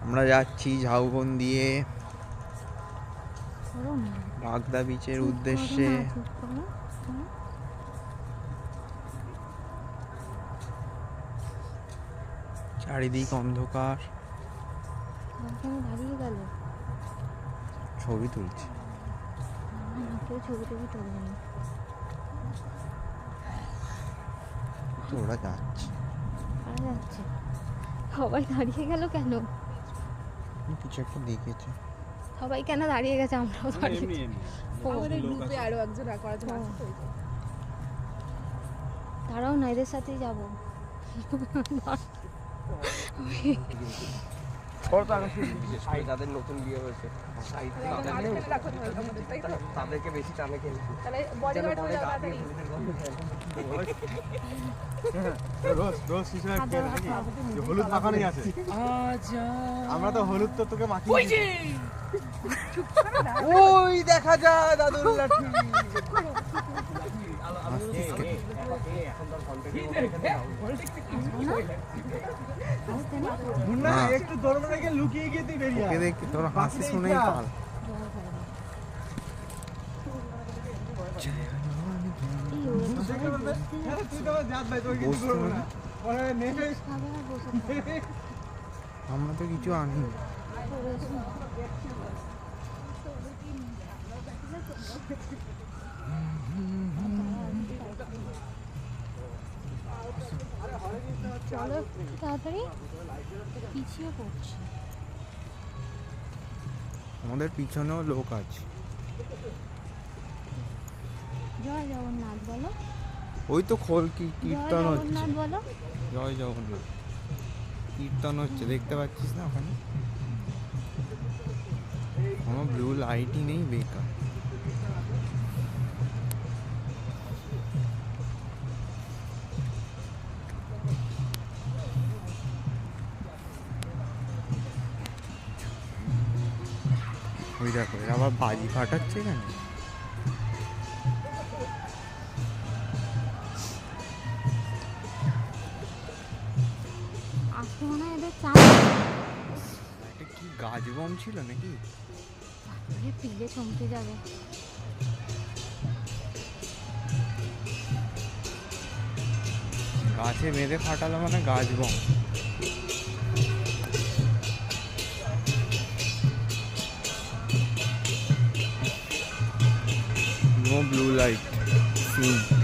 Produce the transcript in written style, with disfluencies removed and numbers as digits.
আমরা যাচ্ছি ঝাউবন দিয়ে বাগদা বিচের উদ্দেশ্যে। চারিদিক অন্ধকার। দাঁড়িয়ে গেল, ছবি তুলছি। ছবি টবি তোলেনি, ওরা যাচ্ছে। সবাই দাঁড়িয়ে গেল কেন? কিছু একটা দেখেছে। সবাই কেন দাঁড়িয়ে গেছে? আমরাও দাঁড়িয়ে। আরো একজন তারাও না, এদের সাথেই যাবো। যাদের নতুন বিয়ে হয়েছে তাদেরকে বেশি টানে খেলছে। হলুদ মাখানোই আছে। আমরা তো হলুদ তো তোকে মাখিয়ে ওই দেখা যায় দাদুর লাঠি। একটু দৌড় রেখে লুকিয়ে গিয়ে তুই বেরিয়ে দেখি তোর হাসি শুনেই পাল। আমরা তো কিছু আনি। চলো তাড়াতাড়ি, পিছিয়ে পড়ছি। আমাদের পিছনেও লোক আছে। জয় জগন্নাথ বলো। ওই তো খোল কি কীর্তন হচ্ছে। বলো জয় জগন্নাথ কীর্তন হচ্ছে, দেখতে পাচ্ছিস না ওখানে? কোনো ব্লু লাইটই নেই, বেকার। ওই দেখো এরা আবার বাজি ফাটাচ্ছে এখানে। আজকে মনে হয় এদের চাপ এটা কি গাছ বম ছিল নাকি? পিলে চমকে যাবে। গাছে বেঁধে ফাটালো মানে গাছ বম। No blue light scene.